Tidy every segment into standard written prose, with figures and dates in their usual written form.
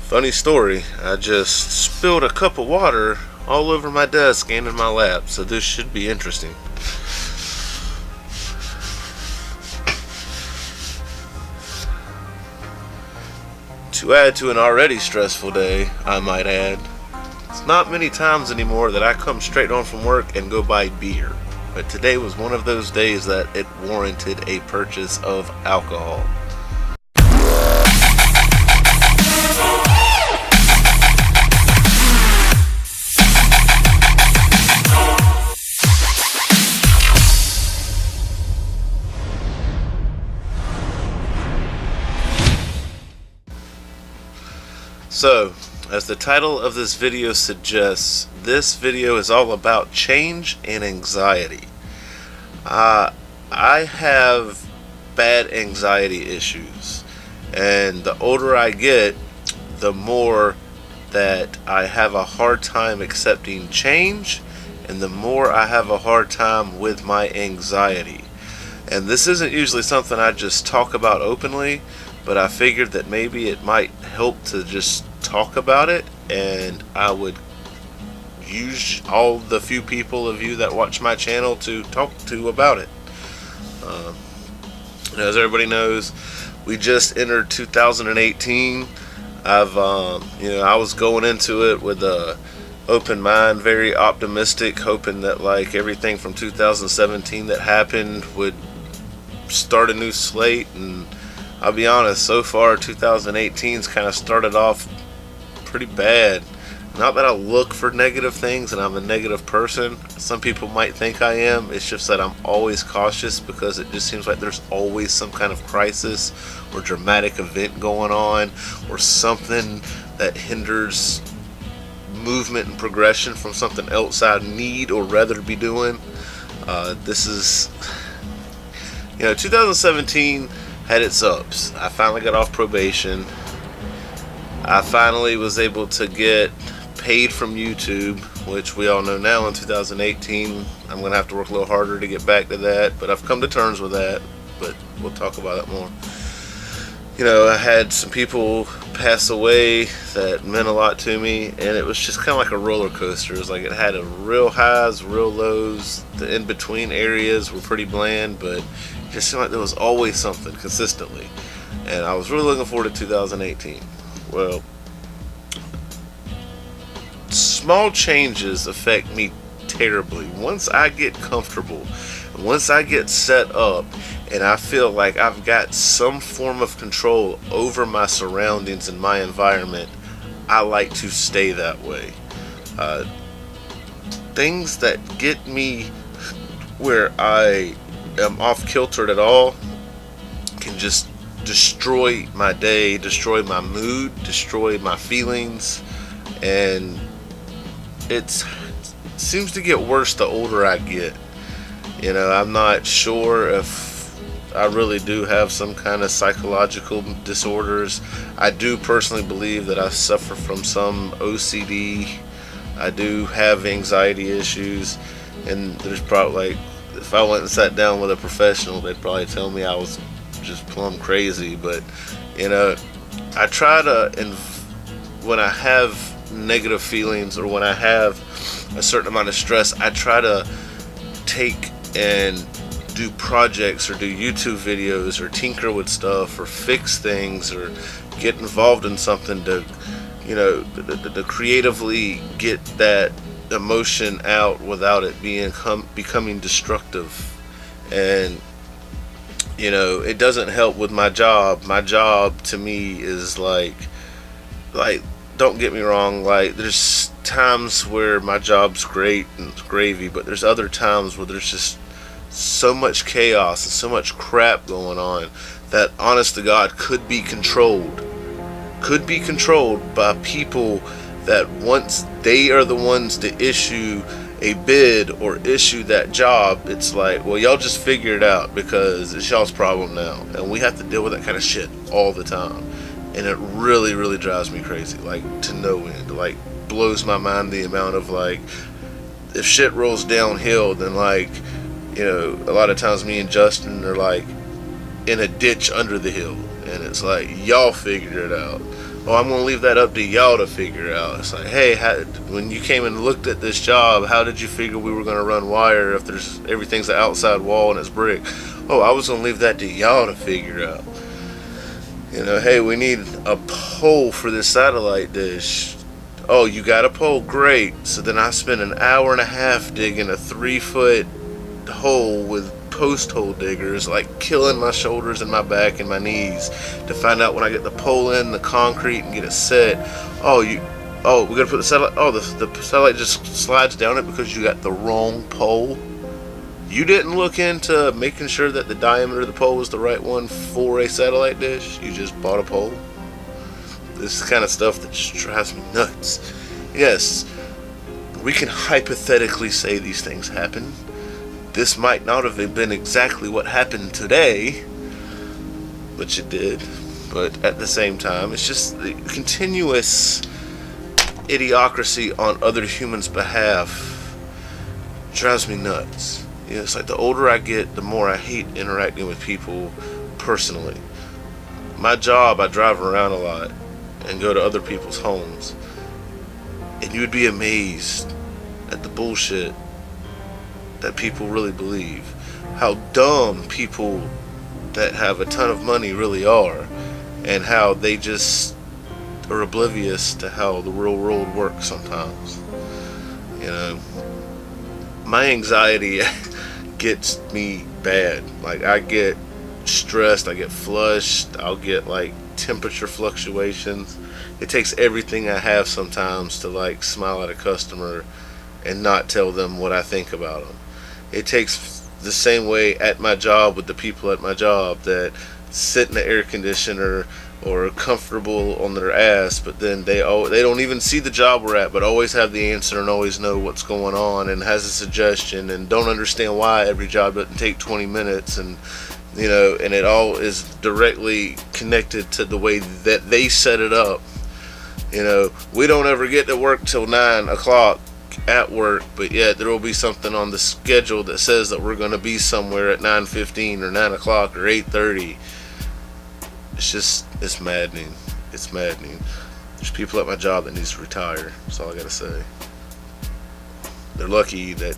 Funny story, I just spilled a cup of water all over my desk and in my lap, so this should be interesting. To add to an already stressful day, I might add, it's not many times anymore that I come straight home from work and go buy beer, but today was one of those days that it warranted a purchase of alcohol. So, as the title of this video suggests, this video is all about change and anxiety. I have bad anxiety issues, and the older I get, the more that I have a hard time accepting change, and the more I have a hard time with my anxiety. And this isn't usually something I just talk about openly, but I figured that maybe it might help to just talk about it, and I would use all the few people of you that watch my channel to talk to about it. As everybody knows, we just entered 2018. I was going into it with a open mind, very optimistic, hoping that like everything from 2017 that happened would start a new slate. And I'll be honest, so far 2018's kind of started off pretty bad. Not that I look for negative things and I'm a negative person. Some people might think I am. It's just that I'm always cautious because it just seems like there's always some kind of crisis or dramatic event going on, or something that hinders movement and progression from something else I need or rather be doing. 2017 had its ups. I finally got off probation. I finally was able to get paid from YouTube, which we all know now in 2018 I'm going to have to work a little harder to get back to that, but I've come to terms with that, but we'll talk about that more. I had some people pass away that meant a lot to me, and it was just kind of like a roller coaster. It was like it had a real highs, real lows. The in-between areas were pretty bland, but it just seemed like there was always something consistently, and I was really looking forward to 2018. Well, small changes affect me terribly. Once I get comfortable, once I get set up, and I feel like I've got some form of control over my surroundings and my environment, I like to stay that way. Things that get me where I am off kilter at all can just destroy my day, destroy my mood, destroy my feelings, and it seems to get worse the older I get. I'm not sure if I really do have some kind of psychological disorders. I do personally believe that I suffer from some OCD. I do have anxiety issues, and there's probably, if I went and sat down with a professional, they'd probably tell me I was just plumb crazy. But I try to, when I have negative feelings or when I have a certain amount of stress, I try to take and do projects or do YouTube videos or tinker with stuff or fix things or get involved in something to to creatively get that emotion out without it becoming destructive. And it doesn't help with my job. My job to me is like don't get me wrong, like there's times where my job's great and it's gravy, but there's other times where there's just so much chaos and so much crap going on that honest to God could be controlled by people that once they are the ones to issue a bid or issue that job, it's like, well, y'all just figure it out because it's y'all's problem now, and we have to deal with that kind of shit all the time. And it really, really drives me crazy, like to no end. Like blows my mind the amount of like, if shit rolls downhill, then like, a lot of times me and Justin are like in a ditch under the hill, and it's like, y'all figured it out. Oh, I'm gonna leave that up to y'all to figure out. It's like, hey, when you came and looked at this job, how did you figure we were gonna run wire if there's everything's an outside wall and it's brick? Oh, I was gonna leave that to y'all to figure out. You know, hey, we need a pole for this satellite dish. Oh, you got a pole? Great. So then I spent an hour and a half digging a 3-foot hole with post hole diggers, like killing my shoulders and my back and my knees to find out when I get the pole in the concrete and get it set. Oh, we gotta put the satellite. Oh, the satellite just slides down it because you got the wrong pole. You didn't look into making sure that the diameter of the pole was the right one for a satellite dish. You just bought a pole. This is the kind of stuff that just drives me nuts. Yes, we can hypothetically say these things happen. This might not have been exactly what happened today, which it did. But at the same time, it's just the continuous idiocracy on other humans' behalf drives me nuts. You know, it's like the older I get, the more I hate interacting with people personally. My job, I drive around a lot and go to other people's homes, and you would be amazed at the bullshit that people really believe. How dumb people that have a ton of money really are, and how they just are oblivious to how the real world works sometimes. You know, my anxiety gets me bad. Like, I get stressed, I get flushed, I'll get like temperature fluctuations. It takes everything I have sometimes to like smile at a customer and not tell them what I think about them. It takes the same way at my job with the people at my job that sit in the air conditioner or are comfortable on their ass, but then they don't even see the job we're at, but always have the answer and always know what's going on and has a suggestion and don't understand why every job doesn't take 20 minutes, and you know, and it all is directly connected to the way that they set it up. You know, we don't ever get to work till 9 o'clock at work, but yet there will be something on the schedule that says that we're going to be somewhere at 9:15 or 9 o'clock or 8:30. It's maddening. It's maddening. There's people at my job that needs to retire. That's all I gotta say. They're lucky that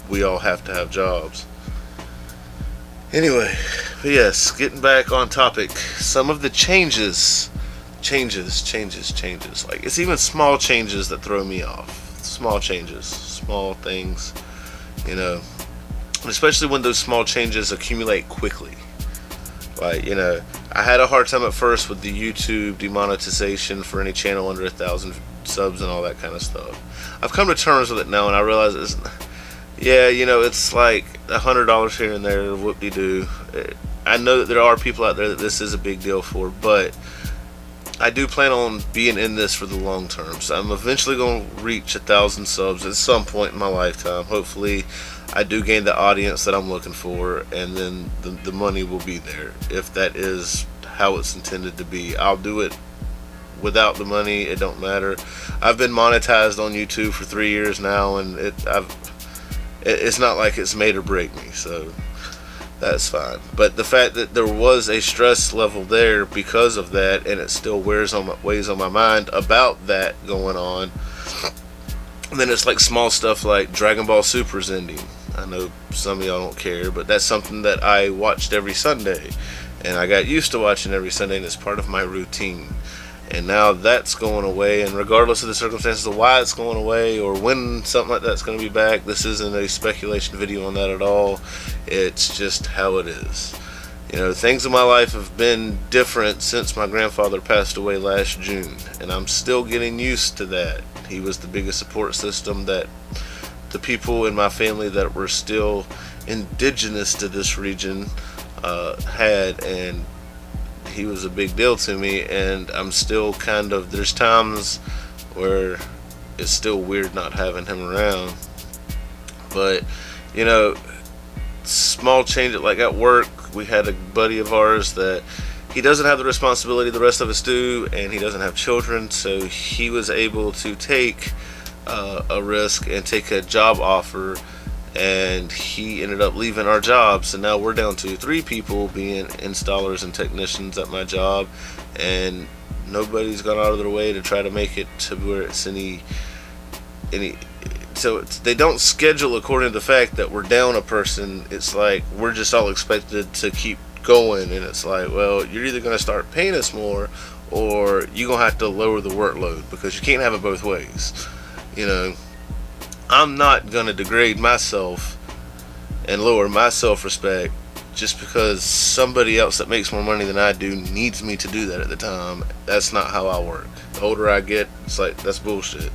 we all have to have jobs. Anyway, but yes, getting back on topic, some of the changes. Like, it's even small changes that throw me off. Small changes, small things, you know, especially when those small changes accumulate quickly. Like, you know, I had a hard time at first with the YouTube demonetization for any channel under 1,000 subs and all that kind of stuff. I've come to terms with it now, and I realize it's like $100 here and there, whoop-de-doo. I know that there are people out there that this is a big deal for, but I do plan on being in this for the long term. So I'm eventually going to reach 1,000 subs at some point in my lifetime. Hopefully I do gain the audience that I'm looking for, and then the money will be there. If that is how it's intended to be, I'll do it without the money. It don't matter. I've been monetized on YouTube for 3 years now, and it's not like it's made or break me, so that's fine. But the fact that there was a stress level there because of that, and it still weighs on my mind about that going on. And then it's like small stuff like Dragon Ball Super's ending. I know some of y'all don't care, but that's something that I watched every Sunday, and I got used to watching every Sunday, and it's part of my routine. And now that's going away, and regardless of the circumstances of why it's going away or when something like that's going to be back, this isn't a speculation video on that at all. It's just how it is. You know, things in my life have been different since my grandfather passed away last June, and I'm still getting used to that. He was the biggest support system that the people in my family that were still indigenous to this region had, and he was a big deal to me. And I'm still there's times where it's still weird not having him around, but you know, small change. Like at work, we had a buddy of ours that he doesn't have the responsibility the rest of us do, and he doesn't have children, so he was able to take a risk and take a job offer, and he ended up leaving our job. So now we're down to 3 people being installers and technicians at my job, and Nobody's gone out of their way to try to make it to where it's any so they don't schedule according to the fact that we're down a person. It's like we're just all expected to keep going, and it's like, well, you're either going to start paying us more or you're going to have to lower the workload, because you can't have it both ways. You know, I'm not going to degrade myself and lower my self-respect just because somebody else that makes more money than I do needs me to do that at the time. That's not how I work. The older I get, it's like, that's bullshit.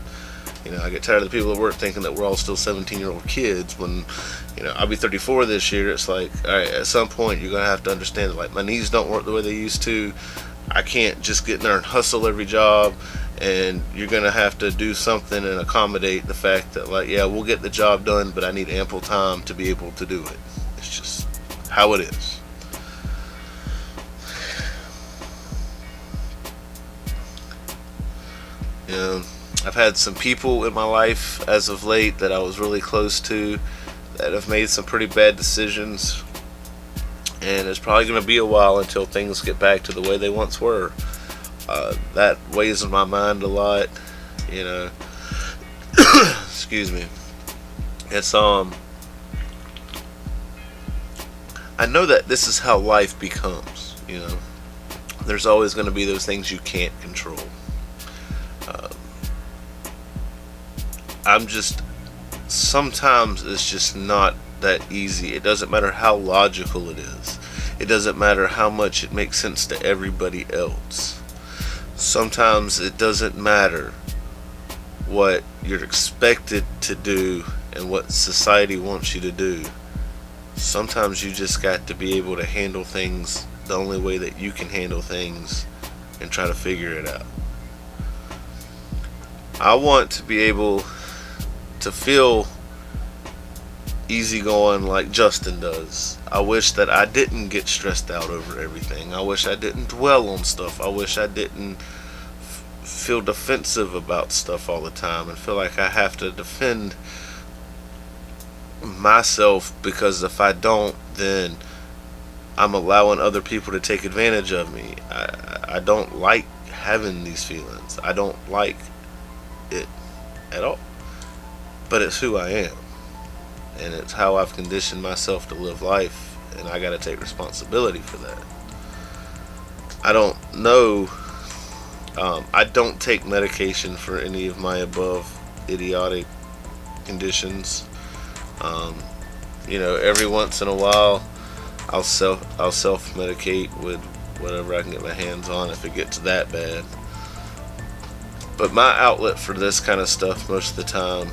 You know, I get tired of the people at work thinking that we're all still 17-year-old kids when, you know, I'll be 34 this year. It's like, all right, at some point you're going to have to understand that, like, my knees don't work the way they used to. I can't just get in there and hustle every job, and you're going to have to do something and accommodate the fact that, like, yeah, we'll get the job done, but I need ample time to be able to do it. It's just how it is. You know, I've had some people in my life as of late that I was really close to that have made some pretty bad decisions, and it's probably going to be a while until things get back to the way they once were. That weighs on my mind a lot, you know. Excuse me. It's I know that this is how life becomes, you know. There's always going to be those things you can't control. Sometimes it's just not that easy. It doesn't matter how logical it is. It doesn't matter how much it makes sense to everybody else. Sometimes it doesn't matter what you're expected to do and what society wants you to do. Sometimes you just got to be able to handle things the only way that you can handle things and try to figure it out. I want to be able to feel easygoing like Justin does. I wish that I didn't get stressed out over everything. I wish I didn't dwell on stuff. I wish I didn't feel defensive about stuff all the time and feel like I have to defend myself, because if I don't, then I'm allowing other people to take advantage of me. I don't like having these feelings. I don't like it at all. But it's who I am, and it's how I've conditioned myself to live life, and I gotta take responsibility for that. I don't know. I don't take medication for any of my above idiotic conditions. You know, every once in a while I'll self-medicate with whatever I can get my hands on if it gets that bad. But my outlet for this kind of stuff most of the time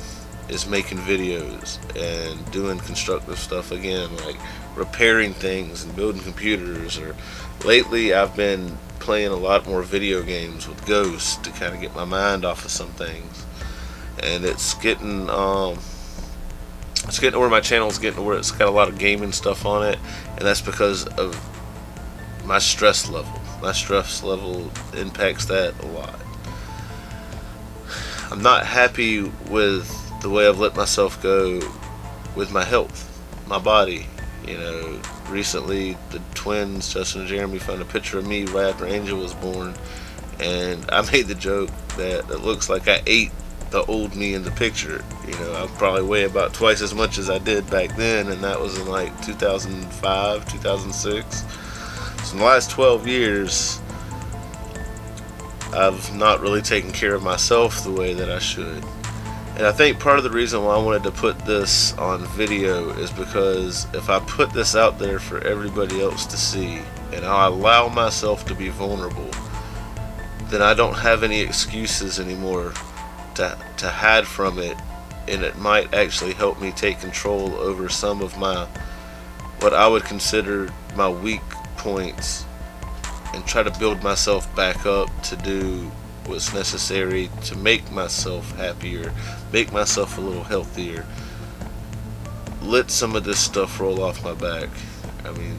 is making videos and doing constructive stuff, again, like repairing things and building computers. Or lately I've been playing a lot more video games with Ghost to kind of get my mind off of some things, and it's getting to where my channel's getting to where it's got a lot of gaming stuff on it, and that's because of my stress level. My stress level impacts that a lot. I'm not happy with the way I've let myself go with my health, my body. You know, recently the twins, Justin and Jeremy, found a picture of me right after Angel was born, and I made the joke that it looks like I ate the old me in the picture. You know, I probably weigh about twice as much as I did back then, and that was in like 2005, 2006. So in the last 12 years, I've not really taken care of myself the way that I should. And I think part of the reason why I wanted to put this on video is because if I put this out there for everybody else to see, and I allow myself to be vulnerable, then I don't have any excuses anymore to hide from it, and it might actually help me take control over some of my, what I would consider my weak points, and try to build myself back up to do what's necessary to make myself happier, make myself a little healthier, let some of this stuff roll off my back. I mean,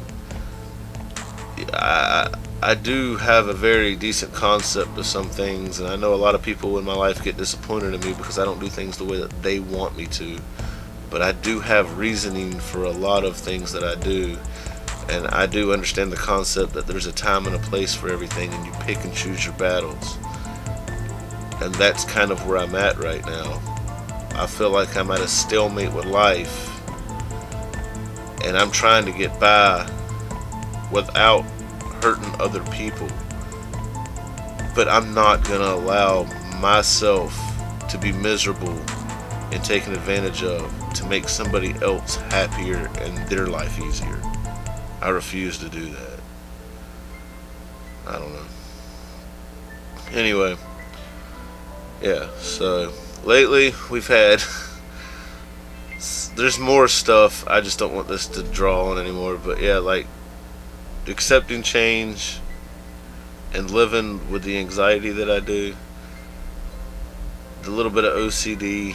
I do have a very decent concept of some things, and I know a lot of people in my life get disappointed in me because I don't do things the way that they want me to, but I do have reasoning for a lot of things that I do, And I do understand the concept that there's a time and a place for everything, and you pick and choose your battles. And that's kind of where I'm at right now. I feel like I'm at a stalemate with life, and I'm trying to get by without hurting other people. But I'm not gonna allow myself to be miserable and taken advantage of to make somebody else happier and their life easier. I refuse to do that. I don't know. Anyway, yeah, so lately we've had, there's more stuff. I just don't want this to draw on anymore, but yeah, like accepting change and living with the anxiety that I do, the little bit of OCD.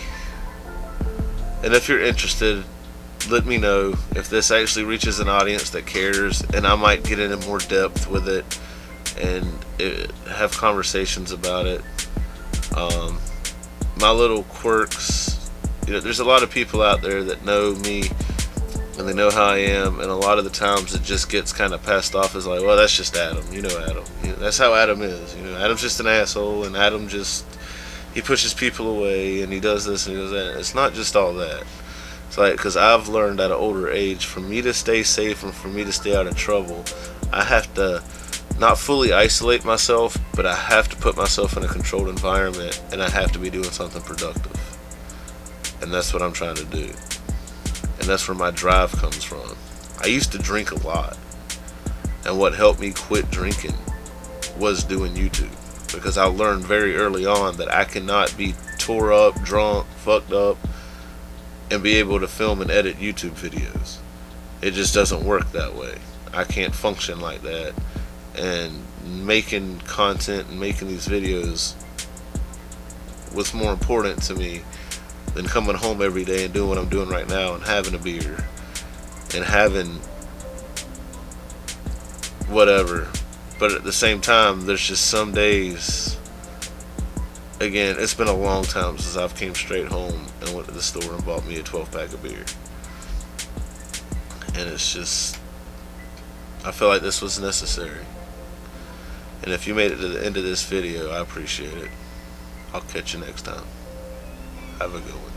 And if you're interested, let me know if this actually reaches an audience that cares, and I might get into more depth with it and have conversations about it. My little quirks, there's a lot of people out there that know me and they know how I am, and a lot of the times it just gets kind of passed off as like, well, that's just Adam. Adam. That's how Adam is. Adam's just an asshole, and Adam just, he pushes people away, and he does this and he does that. It's not just all that. It's like, because I've learned at an older age, for me to stay safe and for me to stay out of trouble, I have to not fully isolate myself, but I have to put myself in a controlled environment, and I have to be doing something productive. And that's what I'm trying to do. And that's where my drive comes from. I used to drink a lot, and what helped me quit drinking was doing YouTube, because I learned very early on that I cannot be tore up, drunk, fucked up, and be able to film and edit YouTube videos. It just doesn't work that way. I can't function like that. And making content and making these videos was more important to me than coming home every day and doing what I'm doing right now and having a beer and having whatever. But at the same time, there's just some days, again, it's been a long time since I've came straight home and went to the store and bought me a 12-pack of beer. And it's just, I feel like this was necessary. And if you made it to the end of this video, I appreciate it. I'll catch you next time. Have a good one.